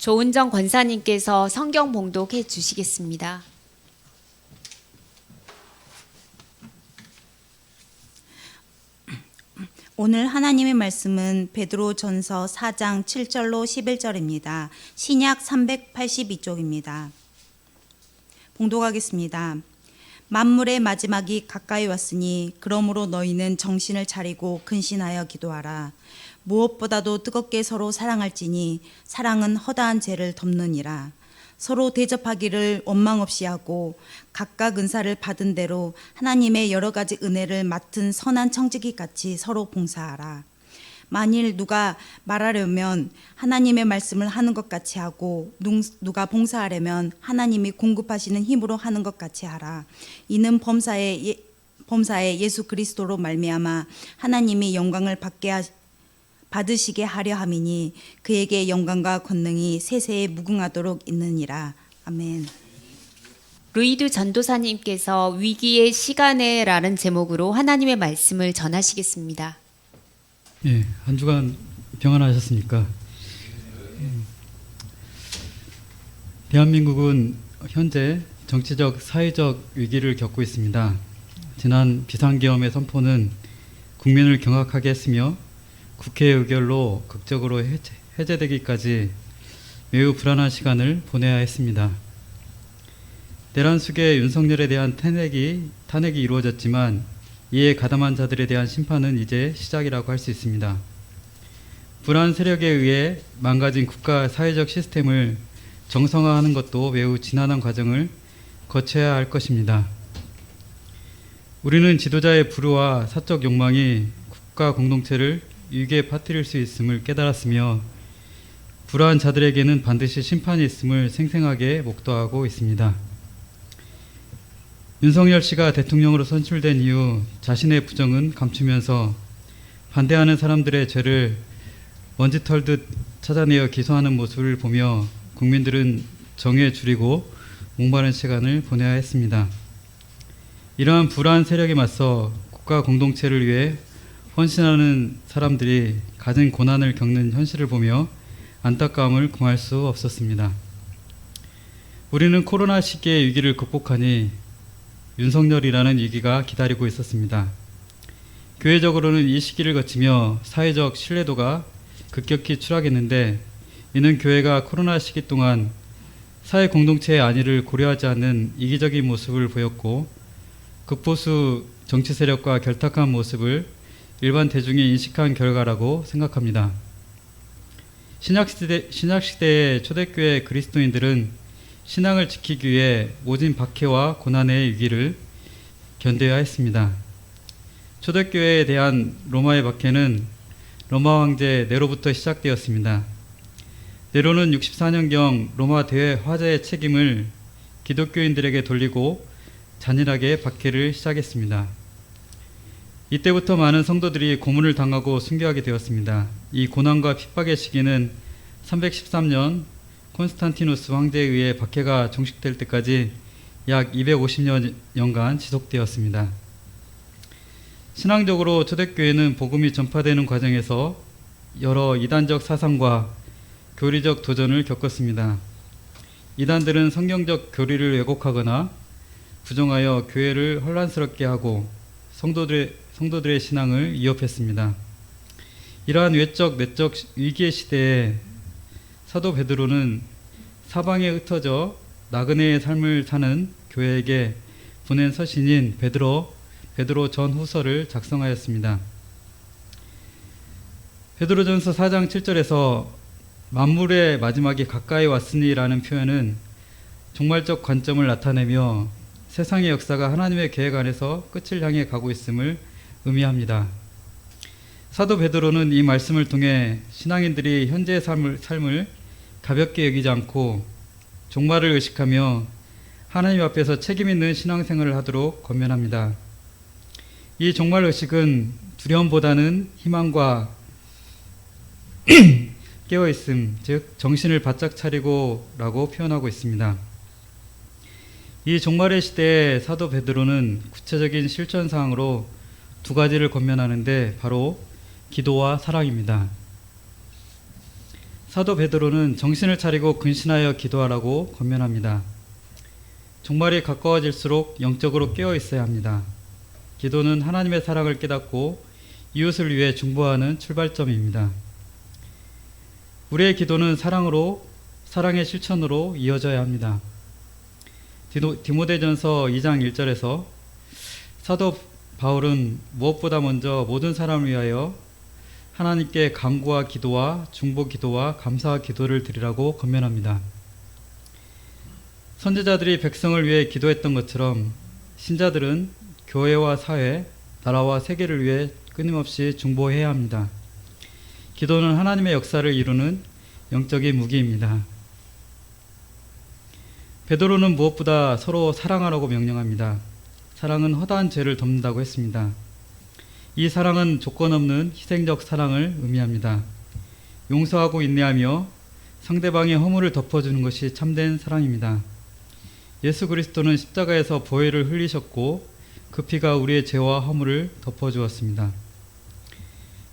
조은정 권사님께서 성경 봉독해 주시겠습니다. 오늘 하나님의 말씀은 베드로전서 4장 7절로 11절입니다. 신약 382쪽입니다. 봉독하겠습니다. 만물의 마지막이 가까이 왔으니 그러므로 너희는 정신을 차리고 근신하여 기도하라. 무엇보다도 뜨겁게 서로 사랑할지니 사랑은 허다한 죄를 덮느니라. 서로 대접하기를 원망 없이 하고 각각 은사를 받은 대로 하나님의 여러 가지 은혜를 맡은 선한 청지기 같이 서로 봉사하라. 만일 누가 말하려면 하나님의 말씀을 하는 것 같이 하고 누가 봉사하려면 하나님이 공급하시는 힘으로 하는 것 같이 하라. 이는 범사에 예수 그리스도로 말미암아 하나님이 영광을 받으시게 하려 함이니 그에게 영광과 권능이 세세에 무궁하도록 있느니라. 아멘. 루이드 전도사님께서 위기의 시간에라는 제목으로 하나님의 말씀을 전하시겠습니다. 예, 한 주간 평안하셨습니까? 대한민국은 현재 정치적, 사회적 위기를 겪고 있습니다. 지난 비상계엄의 선포는 국민을 경악하게 했으며 국회 의결로 극적으로 해제되기까지 매우 불안한 시간을 보내야 했습니다. 내란 속에 윤석열에 대한 탄핵이 이루어졌지만 이에 가담한 자들에 대한 심판은 이제 시작이라고 할 수 있습니다. 불안 세력에 의해 망가진 국가 사회적 시스템을 정상화하는 것도 매우 지난한 과정을 거쳐야 할 것입니다. 우리는 지도자의 불우와 사적 욕망이 국가 공동체를 위기에 빠뜨릴 수 있음을 깨달았으며 불우한 자들에게는 반드시 심판이 있음을 생생하게 목도하고 있습니다. 윤석열 씨가 대통령으로 선출된 이후 자신의 부정은 감추면서 반대하는 사람들의 죄를 먼지 털듯 찾아내어 기소하는 모습을 보며 국민들은 정에 줄이고 목마른 시간을 보내야 했습니다. 이러한 불안한 세력에 맞서 국가 공동체를 위해 헌신하는 사람들이 가진 고난을 겪는 현실을 보며 안타까움을 금할 수 없었습니다. 우리는 코로나 시기의 위기를 극복하니 윤석열이라는 위기가 기다리고 있었습니다. 교회적으로는 이 시기를 거치며 사회적 신뢰도가 급격히 추락했는데 이는 교회가 코로나 시기 동안 사회 공동체의 안위를 고려하지 않는 이기적인 모습을 보였고 극보수 정치 세력과 결탁한 모습을 일반 대중이 인식한 결과라고 생각합니다. 신약시대의 초대교회 그리스도인들은 신앙을 지키기 위해 모진 박해와 고난의 위기를 견뎌야 했습니다. 초대교회에 대한 로마의 박해는 로마 황제 네로부터 시작되었습니다. 네로는 64년경 로마 대회 화재의 책임을 기독교인들에게 돌리고 잔인하게 박해를 시작했습니다. 이때부터 많은 성도들이 고문을 당하고 순교하게 되었습니다. 이 고난과 핍박의 시기는 313년 콘스탄티누스 황제에 의해 박해가 종식될 때까지 약 250년간 지속되었습니다. 신앙적으로 초대교회는 복음이 전파되는 과정에서 여러 이단적 사상과 교리적 도전을 겪었습니다. 이단들은 성경적 교리를 왜곡하거나 부정하여 교회를 혼란스럽게 하고 성도들의 신앙을 위협했습니다. 이러한 외적, 내적 위기의 시대에 사도 베드로는 사방에 흩어져 나그네의 삶을 사는 교회에게 보낸 서신인 베드로 전후서를 작성하였습니다. 베드로전서 4장 7절에서 만물의 마지막이 가까이 왔으니라는 표현은 종말적 관점을 나타내며 세상의 역사가 하나님의 계획 안에서 끝을 향해 가고 있음을 의미합니다. 사도 베드로는 이 말씀을 통해 신앙인들이 현재의 삶을 가볍게 여기지 않고 종말을 의식하며 하나님 앞에서 책임 있는 신앙생활을 하도록 권면합니다. 이 종말 의식은 두려움보다는 희망과 깨어있음, 즉 정신을 바짝 차리고 라고 표현하고 있습니다. 이 종말의 시대에 사도 베드로는 구체적인 실천사항으로 두 가지를 권면하는데 바로 기도와 사랑입니다. 사도 베드로는 정신을 차리고 근신하여 기도하라고 권면합니다. 종말이 가까워질수록 영적으로 깨어 있어야 합니다. 기도는 하나님의 사랑을 깨닫고 이웃을 위해 중보하는 출발점입니다. 우리의 기도는 사랑의 실천으로 이어져야 합니다. 디모데전서 2장 1절에서 사도 바울은 무엇보다 먼저 모든 사람을 위하여 하나님께 간구와 기도와 중보 기도와 감사와 기도를 드리라고 권면합니다. 선지자들이 백성을 위해 기도했던 것처럼 신자들은 교회와 사회, 나라와 세계를 위해 끊임없이 중보해야 합니다. 기도는 하나님의 역사를 이루는 영적인 무기입니다. 베드로는 무엇보다 서로 사랑하라고 명령합니다. 사랑은 허다한 죄를 덮는다고 했습니다. 이 사랑은 조건 없는 희생적 사랑을 의미합니다. 용서하고 인내하며 상대방의 허물을 덮어주는 것이 참된 사랑입니다. 예수 그리스도는 십자가에서 보혈을 흘리셨고 그 피가 우리의 죄와 허물을 덮어주었습니다.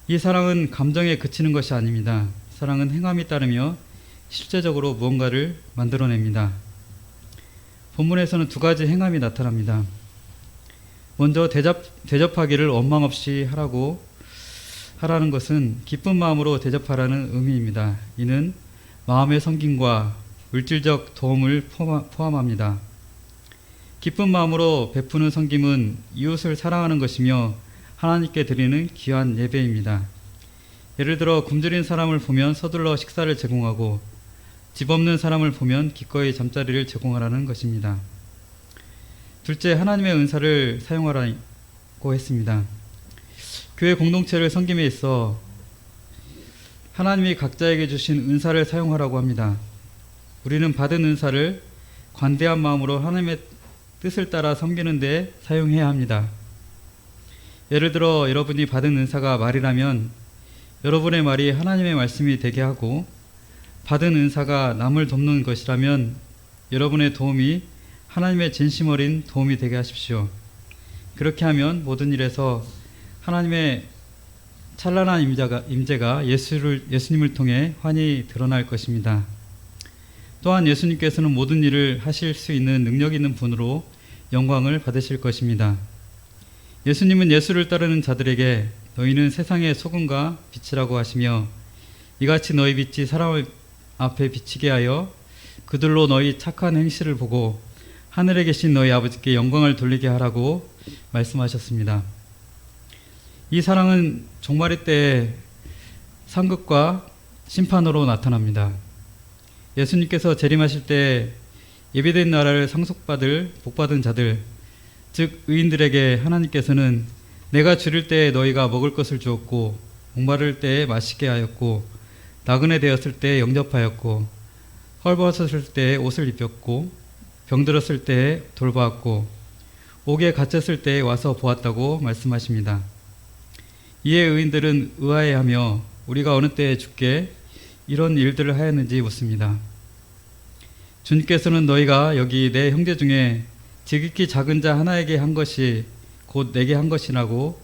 이 사랑은 감정에 그치는 것이 아닙니다. 사랑은 행함이 따르며 실제적으로 무언가를 만들어냅니다. 본문에서는 두 가지 행함이 나타납니다. 먼저 대접하기를 원망 없이 하라는 것은 기쁜 마음으로 대접하라는 의미입니다. 이는 마음의 섬김과 물질적 도움을 포함합니다. 기쁜 마음으로 베푸는 섬김은 이웃을 사랑하는 것이며 하나님께 드리는 귀한 예배입니다. 예를 들어 굶주린 사람을 보면 서둘러 식사를 제공하고 집 없는 사람을 보면 기꺼이 잠자리를 제공하라는 것입니다. 둘째, 하나님의 은사를 사용하라고 했습니다. 교회 공동체를 섬김에 있어 하나님이 각자에게 주신 은사를 사용하라고 합니다. 우리는 받은 은사를 관대한 마음으로 하나님의 뜻을 따라 섬기는 데 사용해야 합니다. 예를 들어 여러분이 받은 은사가 말이라면 여러분의 말이 하나님의 말씀이 되게 하고, 받은 은사가 남을 돕는 것이라면 여러분의 도움이 하나님의 진심 어린 도움이 되게 하십시오. 그렇게 하면 모든 일에서 하나님의 찬란한 임재가 예수님을 통해 환히 드러날 것입니다. 또한 예수님께서는 모든 일을 하실 수 있는 능력 있는 분으로 영광을 받으실 것입니다. 예수님은 예수를 따르는 자들에게 너희는 세상의 소금과 빛이라고 하시며, 이같이 너희 빛이 사람 앞에 비치게 하여 그들로 너희 착한 행실을 보고 하늘에 계신 너희 아버지께 영광을 돌리게 하라고 말씀하셨습니다. 이 사랑은 종말의 때에 상급과 심판으로 나타납니다. 예수님께서 재림하실 때 예비된 나라를 상속받을 복받은 자들, 즉 의인들에게 하나님께서는 내가 줄일 때에 너희가 먹을 것을 주었고, 목마를 때에 마시게 하였고, 나그네 되었을 때에 영접하였고, 헐벗었을 때에 옷을 입혔고, 병들었을 때에 돌보았고, 옥에 갇혔을 때에 와서 보았다고 말씀하십니다. 이에 의인들은 의아해하며 우리가 어느 때에 주께 이런 일들을 하였는지 묻습니다. 주님께서는 너희가 여기 내 형제 중에 지극히 작은 자 하나에게 한 것이 곧 내게 한 것이니라고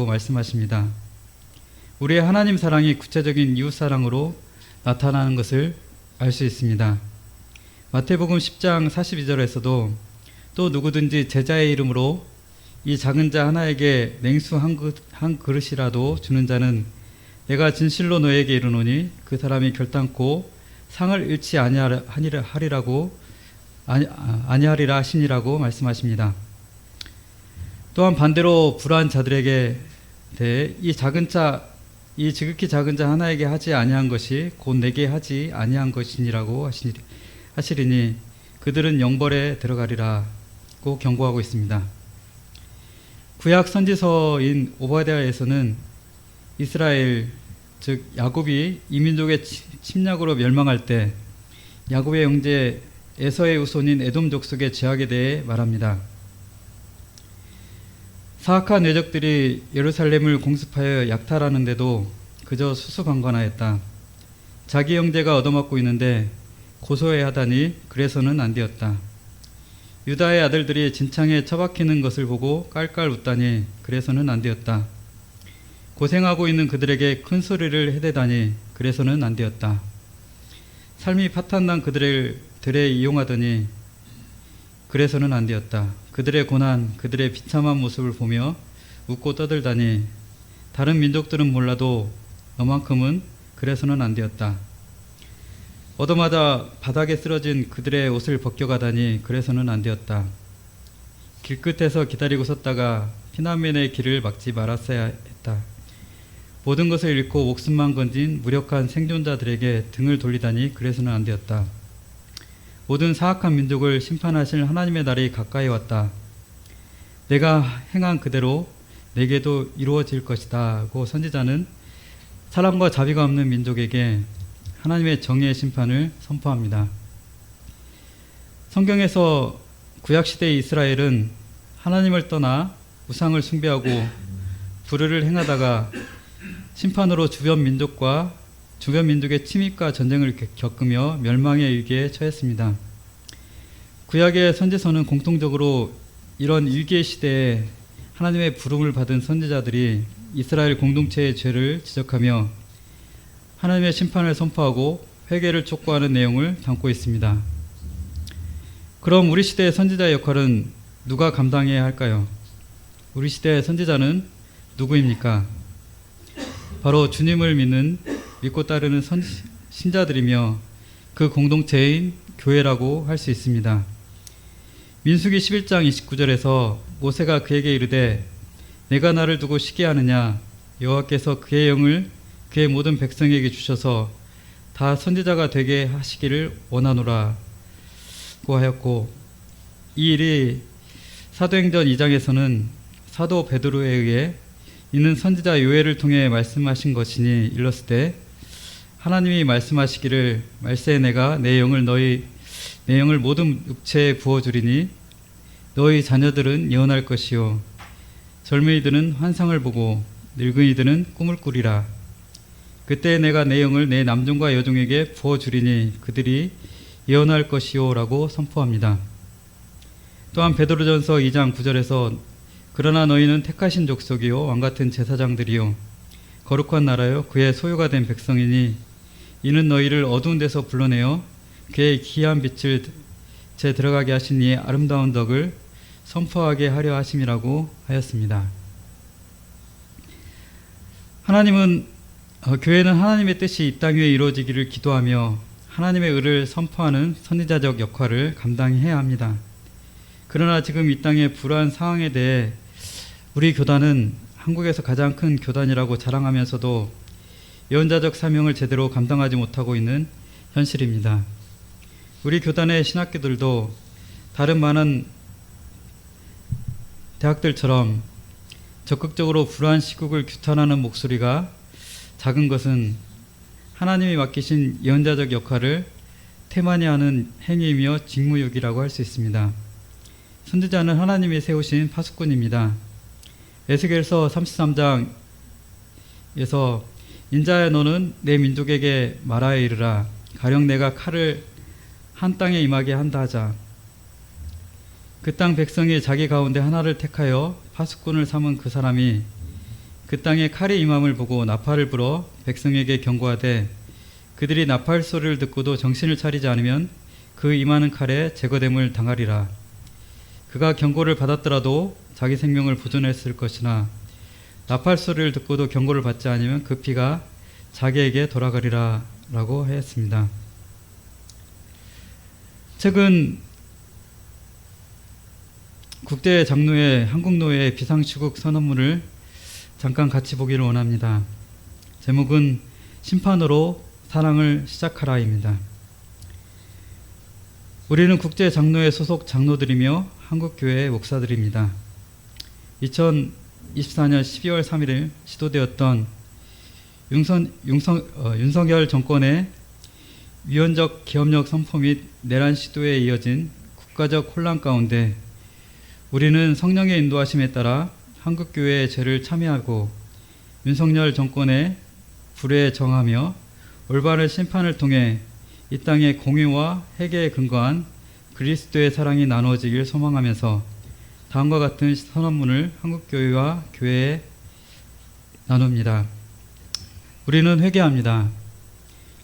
말씀하십니다. 우리의 하나님 사랑이 구체적인 이웃 사랑으로 나타나는 것을 알 수 있습니다. 마태복음 10장 42절에서도 또 누구든지 제자의 이름으로 이 작은 자 하나에게 냉수 한 그릇이라도 주는 자는 내가 진실로 너에게 이르노니 그 사람이 결단코 상을 잃지 아니하리라 하시니라고 말씀하십니다. 또한 반대로 불의한 자들에게 대해 이 지극히 작은 자 하나에게 하지 아니한 것이 곧 내게 하지 아니한 것이니라고 하시리니 그들은 영벌에 들어가리라고 경고하고 있습니다. 구약 선지서인 오바댜에서는 이스라엘, 즉 야곱이 이민족의 침략으로 멸망할 때 야곱의 형제 에서의 후손인 에돔 족속의 죄악에 대해 말합니다. 사악한 외적들이 예루살렘을 공습하여 약탈하는데도 그저 수수방관하였다. 자기 형제가 얻어맞고 있는데 고소해야 하다니 그래서는 안 되었다. 유다의 아들들이 진창에 처박히는 것을 보고 깔깔 웃다니 그래서는 안 되었다. 고생하고 있는 그들에게 큰 소리를 해대다니 그래서는 안 되었다. 삶이 파탄난 그들을 들에 이용하더니 그래서는 안 되었다. 그들의 고난, 그들의 비참한 모습을 보며 웃고 떠들다니 다른 민족들은 몰라도 너만큼은 그래서는 안 되었다. 얻어맞아 바닥에 쓰러진 그들의 옷을 벗겨가다니 그래서는 안 되었다. 길끝에서 기다리고 섰다가 피난민의 길을 막지 말았어야 했다. 모든 것을 잃고 목숨만 건진 무력한 생존자들에게 등을 돌리다니 그래서는 안 되었다. 모든 사악한 민족을 심판하실 하나님의 날이 가까이 왔다. 내가 행한 그대로 내게도 이루어질 것이다 고 선지자는 사랑과 자비가 없는 민족에게 하나님의 정의의 심판을 선포합니다. 성경에서 구약시대의 이스라엘은 하나님을 떠나 우상을 숭배하고 불의를 행하다가 심판으로 주변 민족의 침입과 전쟁을 겪으며 멸망의 위기에 처했습니다. 구약의 선지서는 공통적으로 이런 위기의 시대에 하나님의 부름을 받은 선지자들이 이스라엘 공동체의 죄를 지적하며 하나님의 심판을 선포하고 회개를 촉구하는 내용을 담고 있습니다. 그럼 우리 시대의 선지자의 역할은 누가 감당해야 할까요? 우리 시대의 선지자는 누구입니까? 바로 주님을 믿고 따르는 신자들이며 그 공동체인 교회라고 할 수 있습니다. 민수기 11장 29절에서 모세가 그에게 이르되 내가 나를 두고 시기하느냐 여호와께서 그의 영을 그의 모든 백성에게 주셔서 다 선지자가 되게 하시기를 원하노라 고 하였고, 이 일이 사도행전 2장에서는 사도 베드로에 의해 이는 선지자 요엘을 통해 말씀하신 것이니 일렀을 때 하나님이 말씀하시기를 말세에 내가 내 영을 모든 육체에 부어주리니 너희 자녀들은 예언할 것이요 젊은이들은 환상을 보고 늙은이들은 꿈을 꾸리라. 그때 내가 내 영을 내 남종과 여종에게 부어주리니 그들이 예언할 것이요 라고 선포합니다. 또한 베드로전서 2장 9절에서 그러나 너희는 택하신 족속이요 왕같은 제사장들이요 거룩한 나라요 그의 소유가 된 백성이니 이는 너희를 어두운 데서 불러내어 그의 기이한 빛을 제 들어가게 하신 이의 아름다운 덕을 선포하게 하려 하심이라고 하였습니다. 교회는 하나님의 뜻이 이 땅 위에 이루어지기를 기도하며 하나님의 의를 선포하는 선지자적 역할을 감당해야 합니다. 그러나 지금 이 땅의 불안한 상황에 대해 우리 교단은 한국에서 가장 큰 교단이라고 자랑하면서도 예언자적 사명을 제대로 감당하지 못하고 있는 현실입니다. 우리 교단의 신학교들도 다른 많은 대학들처럼 적극적으로 불안 시국을 규탄하는 목소리가 작은 것은 하나님이 맡기신 예언자적 역할을 태만히 하는 행위이며 직무유기라고 할 수 있습니다. 선지자는 하나님이 세우신 파수꾼입니다. 에스겔서 33장에서 인자야 너는 내 민족에게 말하여 이르라 가령 내가 칼을 한 땅에 임하게 한다 하자. 그 땅 백성이 자기 가운데 하나를 택하여 파수꾼을 삼은 그 사람이 그 땅에 칼이 임함을 보고 나팔을 불어 백성에게 경고하되 그들이 나팔 소리를 듣고도 정신을 차리지 않으면 그 임하는 칼에 제거됨을 당하리라. 그가 경고를 받았더라도 자기 생명을 보존했을 것이나 나팔 소리를 듣고도 경고를 받지 않으면 그 피가 자기에게 돌아가리라 라고 하였습니다. 최근 국제장로회 한국노회 비상시국 선언문을 잠깐 같이 보기를 원합니다. 제목은 심판으로 사랑을 시작하라입니다. 우리는 국제장로회 소속 장로들이며 한국교회의 목사들입니다. 2024년 12월 3일 시도되었던 윤석열 정권의 위헌적 기업력 선포 및 내란 시도에 이어진 국가적 혼란 가운데 우리는 성령의 인도하심에 따라 한국교회의 죄를 참여하고 윤석열 정권의 불의에 정하며 올바른 심판을 통해 이 땅의 공의와 회개에 근거한 그리스도의 사랑이 나누어지길 소망하면서 다음과 같은 선언문을 한국교회와 교회에 나눕니다. 우리는 회개합니다.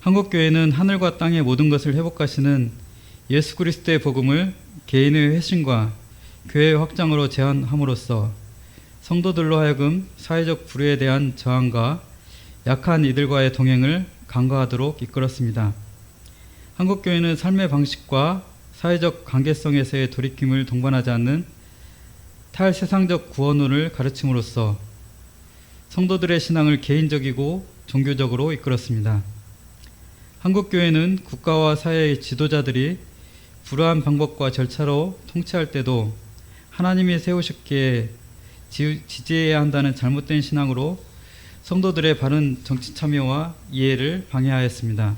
한국교회는 하늘과 땅의 모든 것을 회복하시는 예수 그리스도의 복음을 개인의 회심과 교회의 확장으로 제안함으로써 성도들로 하여금 사회적 불의에 대한 저항과 약한 이들과의 동행을 간과하도록 이끌었습니다. 한국교회는 삶의 방식과 사회적 관계성에서의 돌이킴을 동반하지 않는 탈세상적 구원론을 가르침으로써 성도들의 신앙을 개인적이고 종교적으로 이끌었습니다. 한국교회는 국가와 사회의 지도자들이 불우한 방법과 절차로 통치할 때도 하나님이 세우셨기에 지지해야 한다는 잘못된 신앙으로 성도들의 바른 정치 참여와 이해를 방해하였습니다.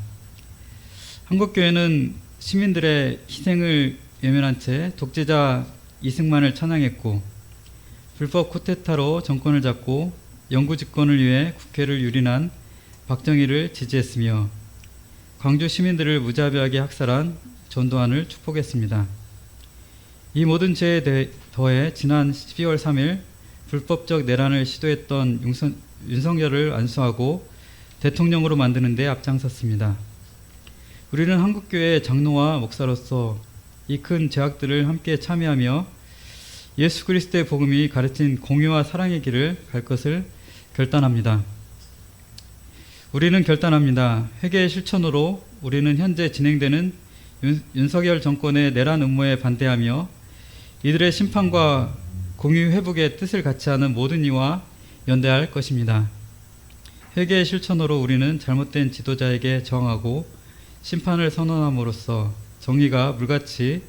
한국교회는 시민들의 희생을 외면한 채 독재자 이승만을 찬양했고 불법 쿠데타로 정권을 잡고 영구 집권을 위해 국회를 유린한 박정희를 지지했으며 광주 시민들을 무자비하게 학살한 전두환을 축복했습니다. 이 모든 죄에 더해 지난 12월 3일 불법적 내란을 시도했던 윤석열을 안수하고 대통령으로 만드는 데 앞장섰습니다. 우리는 한국교회의 장로와 목사로서 이 큰 죄악들을 함께 참여하며 예수 그리스도의 복음이 가르친 공의와 사랑의 길을 갈 것을 결단합니다. 우리는 결단합니다. 회개의 실천으로 우리는 현재 진행되는 윤석열 정권의 내란 음모에 반대하며 이들의 심판과 공의 회복의 뜻을 같이 하는 모든 이와 연대할 것입니다. 회개의 실천으로 우리는 잘못된 지도자에게 저항하고 심판을 선언함으로써 정의가 물같이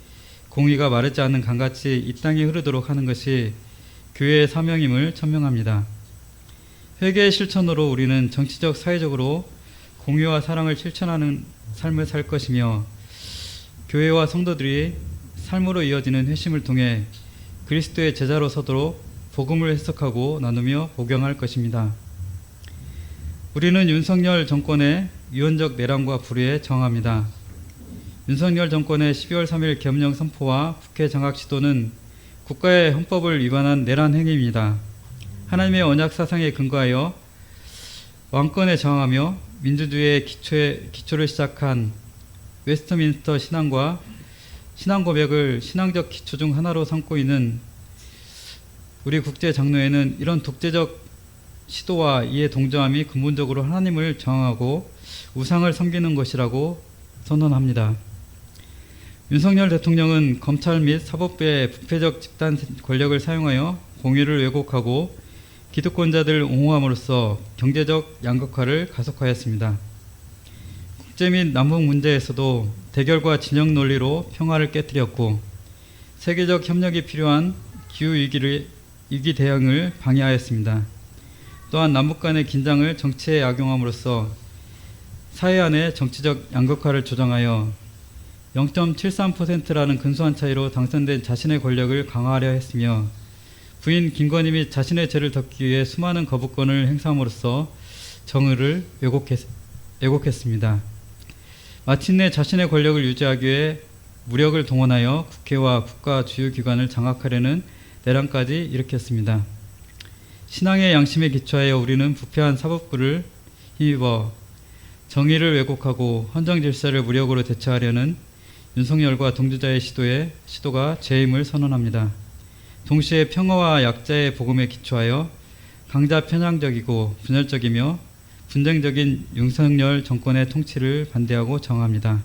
공의가 마르지 않는 강같이 이 땅에 흐르도록 하는 것이 교회의 사명임을 천명합니다. 회개의 실천으로 우리는 정치적, 사회적으로 공의와 사랑을 실천하는 삶을 살 것이며 교회와 성도들이 삶으로 이어지는 회심을 통해 그리스도의 제자로 서도록 복음을 해석하고 나누며 복용할 것입니다. 우리는 윤석열 정권의 유언적 내란과 불의에 저항합니다. 윤석열 정권의 12월 3일 계엄령 선포와 국회 장악 시도는 국가의 헌법을 위반한 내란 행위입니다. 하나님의 언약 사상에 근거하여 왕권에 저항하며 민주주의의 기초를 시작한 웨스트민스터 신앙과 신앙 고백을 신앙적 기초 중 하나로 삼고 있는 우리 국제 장로회는 이런 독재적 시도와 이에 동조함이 근본적으로 하나님을 저항하고 우상을 섬기는 것이라고 선언합니다. 윤석열 대통령은 검찰 및 사법부의 부패적 집단 권력을 사용하여 공의를 왜곡하고 기득권자들을 옹호함으로써 경제적 양극화를 가속화했습니다. 국제 및 남북 문제에서도 대결과 진영 논리로 평화를 깨뜨렸고 세계적 협력이 필요한 기후위기 대응을 방해하였습니다. 또한 남북 간의 긴장을 정치에 악용함으로써 사회 안의 정치적 양극화를 조장하여 0.73%라는 근소한 차이로 당선된 자신의 권력을 강화하려 했으며 부인 김건희 및 자신의 죄를 덮기 위해 수많은 거부권을 행사함으로써 정의를 왜곡했습니다. 마침내 자신의 권력을 유지하기 위해 무력을 동원하여 국회와 국가 주요 기관을 장악하려는 내란까지 일으켰습니다. 신앙의 양심에 기초하여 우리는 부패한 사법부를 힘입어 정의를 왜곡하고 헌정 질서를 무력으로 대처하려는 윤석열과 동조자의 시도가 죄임을 선언합니다. 동시에 평화와 약자의 복음에 기초하여 강자 편향적이고 분열적이며 분쟁적인 윤석열 정권의 통치를 반대하고 저항합니다.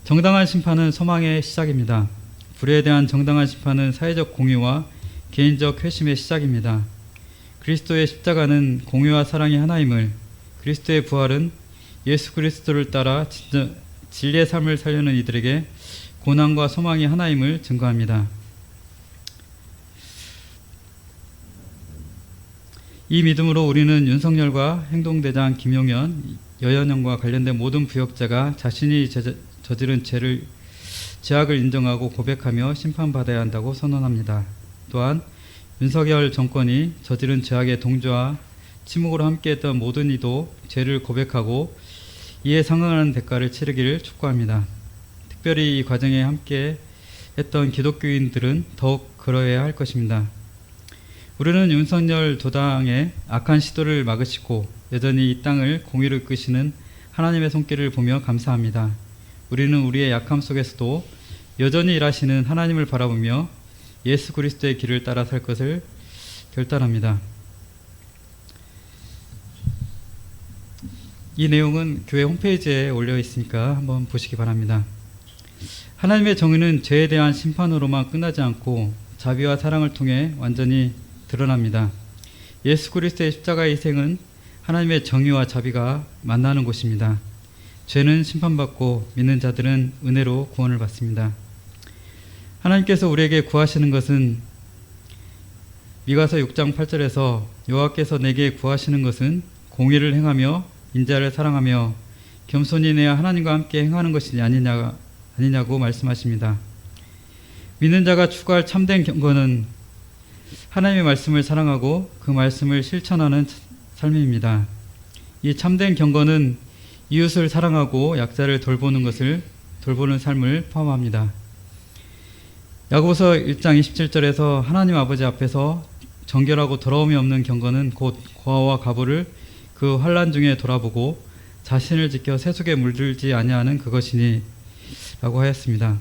정당한 심판은 소망의 시작입니다. 불의에 대한 정당한 심판은 사회적 공의와 개인적 회심의 시작입니다. 그리스도의 십자가는 공의와 사랑의 하나임을, 그리스도의 부활은 예수 그리스도를 따라 진리의 삶을 살려는 이들에게 고난과 소망이 하나임을 증거합니다. 이 믿음으로 우리는 윤석열과 행동대장 김용현, 여연형과 관련된 모든 부역자가 자신이 저지른 죄악을 인정하고 고백하며 심판받아야 한다고 선언합니다. 또한 윤석열 정권이 저지른 죄악의 동조와 침묵으로 함께했던 모든 이도 죄를 고백하고 이에 상응하는 대가를 치르기를 촉구합니다. 특별히 이 과정에 함께했던 기독교인들은 더욱 그러해야 할 것입니다. 우리는 윤석열 도당의 악한 시도를 막으시고 여전히 이 땅을 공의로 이끄시는 하나님의 손길을 보며 감사합니다. 우리는 우리의 약함 속에서도 여전히 일하시는 하나님을 바라보며 예수 그리스도의 길을 따라 살 것을 결단합니다. 이 내용은 교회 홈페이지에 올려 있으니까 한번 보시기 바랍니다. 하나님의 정의는 죄에 대한 심판으로만 끝나지 않고 자비와 사랑을 통해 완전히 드러납니다. 예수 그리스도의 십자가의 희생은 하나님의 정의와 자비가 만나는 곳입니다. 죄는 심판받고 믿는 자들은 은혜로 구원을 받습니다. 하나님께서 우리에게 구하시는 것은 미가서 6장 8절에서 여호와께서 내게 구하시는 것은 공의를 행하며 인자를 사랑하며 겸손히 내어 하나님과 함께 행하는 것이 아니냐고 말씀하십니다. 믿는 자가 추구할 참된 경건은 하나님의 말씀을 사랑하고 그 말씀을 실천하는 삶입니다. 이 참된 경건은 이웃을 사랑하고 약자를 돌보는 삶을 포함합니다. 야고보서 1장 27절에서 하나님 아버지 앞에서 정결하고 더러움이 없는 경건은 곧 고아와 가부를 그 환난 중에 돌아보고 자신을 지켜 세속에 물들지 아니하는 그것이니 라고 하였습니다.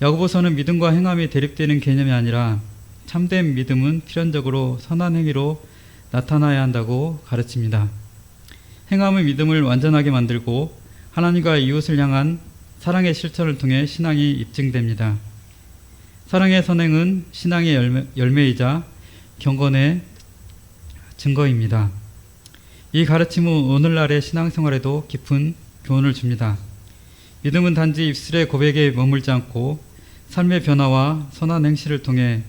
야고보서는 믿음과 행함이 대립되는 개념이 아니라 참된 믿음은 필연적으로 선한 행위로 나타나야 한다고 가르칩니다. 행함은 믿음을 완전하게 만들고 하나님과 이웃을 향한 사랑의 실천을 통해 신앙이 입증됩니다. 사랑의 선행은 신앙의 열매이자 경건의 증거입니다. 이 가르침은 오늘날의 신앙생활에도 깊은 교훈을 줍니다. 믿음은 단지 입술의 고백에 머물지 않고 삶의 변화와 선한 행실을 통해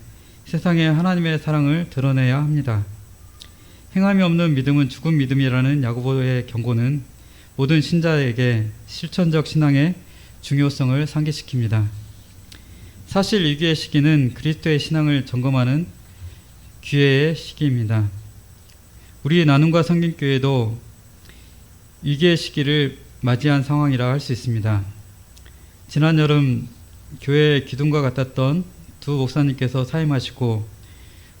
세상에 하나님의 사랑을 드러내야 합니다. 행함이 없는 믿음은 죽은 믿음이라는 야고보의 경고는 모든 신자에게 실천적 신앙의 중요성을 상기시킵니다. 사실 위기의 시기는 그리스도의 신앙을 점검하는 기회의 시기입니다. 우리 나눔과 성김교회도 위기의 시기를 맞이한 상황이라 할 수 있습니다. 지난 여름 교회의 기둥과 같았던 두 목사님께서 사임하시고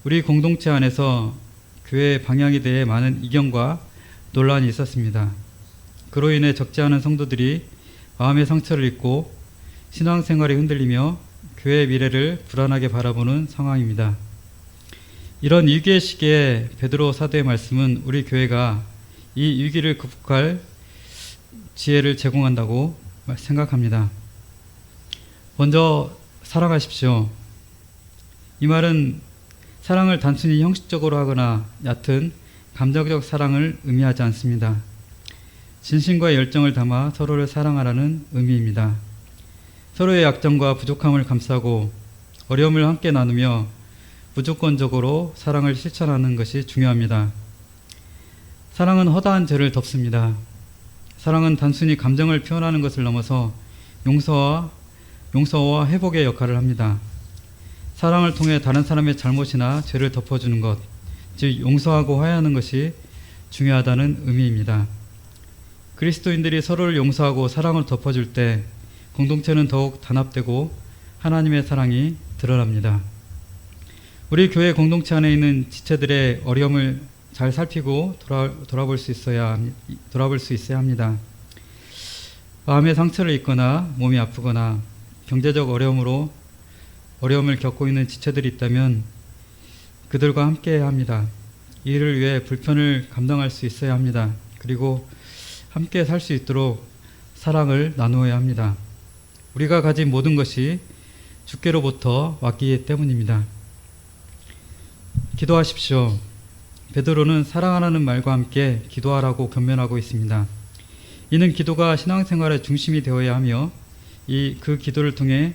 우리 공동체 안에서 교회의 방향에 대해 많은 이견과 논란이 있었습니다. 그로 인해 적지 않은 성도들이 마음의 상처를 입고 신앙생활이 흔들리며 교회의 미래를 불안하게 바라보는 상황입니다. 이런 위기의 시기에 베드로 사도의 말씀은 우리 교회가 이 위기를 극복할 지혜를 제공한다고 생각합니다. 먼저 사랑하십시오. 이 말은 사랑을 단순히 형식적으로 하거나 얕은 감정적 사랑을 의미하지 않습니다. 진심과 열정을 담아 서로를 사랑하라는 의미입니다. 서로의 약점과 부족함을 감싸고 어려움을 함께 나누며 무조건적으로 사랑을 실천하는 것이 중요합니다. 사랑은 허다한 죄를 덮습니다. 사랑은 단순히 감정을 표현하는 것을 넘어서 용서와 회복의 역할을 합니다. 사랑을 통해 다른 사람의 잘못이나 죄를 덮어주는 것, 즉 용서하고 화해하는 것이 중요하다는 의미입니다. 그리스도인들이 서로를 용서하고 사랑을 덮어줄 때 공동체는 더욱 단합되고 하나님의 사랑이 드러납니다. 우리 교회 공동체 안에 있는 지체들의 어려움을 잘 살피고 돌아볼 수 있어야 합니다. 마음의 상처를 입거나 몸이 아프거나 경제적 어려움을 겪고 있는 지체들이 있다면 그들과 함께 해야 합니다. 이를 위해 불편을 감당할 수 있어야 합니다. 그리고 함께 살 수 있도록 사랑을 나누어야 합니다. 우리가 가진 모든 것이 주께로부터 왔기 때문입니다. 기도하십시오. 베드로는 사랑하라는 말과 함께 기도하라고 권면하고 있습니다. 이는 기도가 신앙생활의 중심이 되어야 하며 그 기도를 통해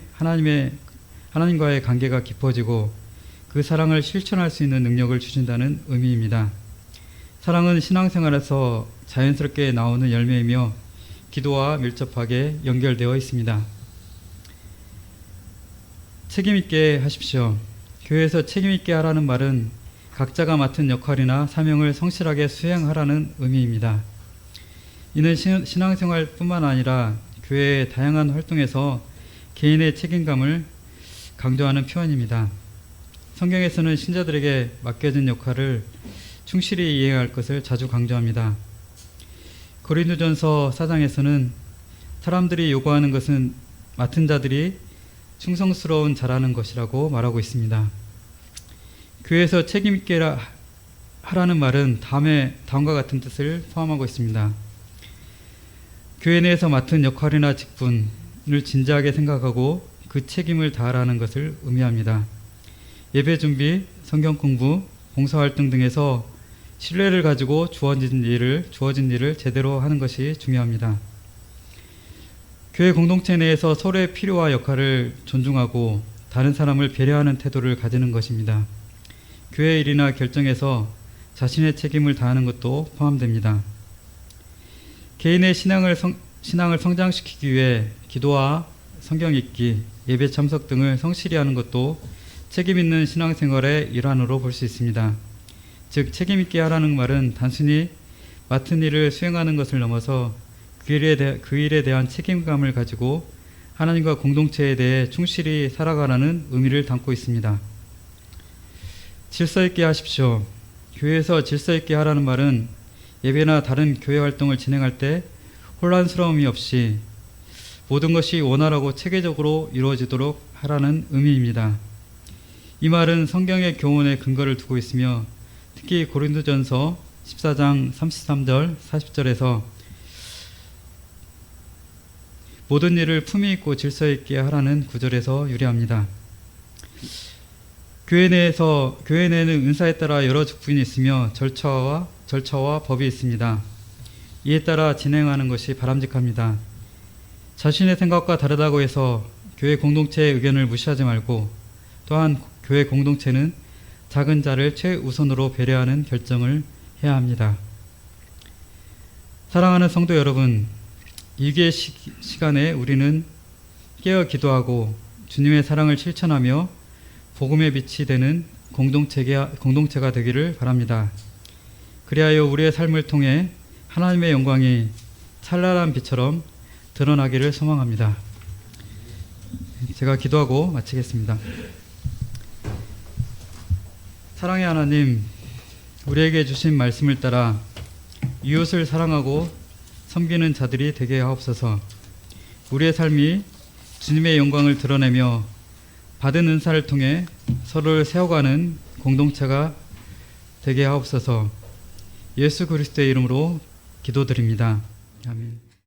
하나님과의 관계가 깊어지고 그 사랑을 실천할 수 있는 능력을 주신다는 의미입니다. 사랑은 신앙생활에서 자연스럽게 나오는 열매이며 기도와 밀접하게 연결되어 있습니다. 책임있게 하십시오. 교회에서 책임있게 하라는 말은 각자가 맡은 역할이나 사명을 성실하게 수행하라는 의미입니다. 이는 신앙생활뿐만 아니라 교회의 다양한 활동에서 개인의 책임감을 강조하는 표현입니다. 성경에서는 신자들에게 맡겨진 역할을 충실히 이행할 것을 자주 강조합니다. 고린도전서 4장에서는 사람들이 요구하는 것은 맡은 자들이 충성스러운 자라는 것이라고 말하고 있습니다. 교회에서 책임있게 하라는 말은 다음과 같은 뜻을 포함하고 있습니다. 교회 내에서 맡은 역할이나 직분을 진지하게 생각하고 그 책임을 다하라는 것을 의미합니다. 예배 준비, 성경 공부, 봉사활동 등에서 신뢰를 가지고 주어진 일을 제대로 하는 것이 중요합니다. 교회 공동체 내에서 서로의 필요와 역할을 존중하고 다른 사람을 배려하는 태도를 가지는 것입니다. 교회 일이나 결정에서 자신의 책임을 다하는 것도 포함됩니다. 개인의 신앙을 성장시키기 위해 기도와 성경 읽기, 예배 참석 등을 성실히 하는 것도 책임 있는 신앙생활의 일환으로 볼 수 있습니다. 즉 책임 있게 하라는 말은 단순히 맡은 일을 수행하는 것을 넘어서 그 일에 대한 책임감을 가지고 하나님과 공동체에 대해 충실히 살아가라는 의미를 담고 있습니다. 질서 있게 하십시오. 교회에서 질서 있게 하라는 말은 예배나 다른 교회 활동을 진행할 때 혼란스러움이 없이 모든 것이 원활하고 체계적으로 이루어지도록 하라는 의미입니다. 이 말은 성경의 교훈에 근거를 두고 있으며 특히 고린도전서 14장 33절 40절에서 모든 일을 품위 있고 질서 있게 하라는 구절에서 유래합니다. 교회 내에는 은사에 따라 여러 직분이 있으며 절차와 법이 있습니다. 이에 따라 진행하는 것이 바람직합니다. 자신의 생각과 다르다고 해서 교회 공동체의 의견을 무시하지 말고 또한 교회 공동체는 작은 자를 최우선으로 배려하는 결정을 해야 합니다. 사랑하는 성도 여러분, 위기의 시간에 우리는 깨어 기도하고 주님의 사랑을 실천하며 복음의 빛이 되는 공동체가 되기를 바랍니다. 그리하여 우리의 삶을 통해 하나님의 영광이 찬란한 빛처럼 드러나기를 소망합니다. 제가 기도하고 마치겠습니다. 사랑의 하나님, 우리에게 주신 말씀을 따라 이웃을 사랑하고 섬기는 자들이 되게 하옵소서. 우리의 삶이 주님의 영광을 드러내며 받은 은사를 통해 서로를 세워가는 공동체가 되게 하옵소서. 예수 그리스도의 이름으로 기도드립니다. 아멘.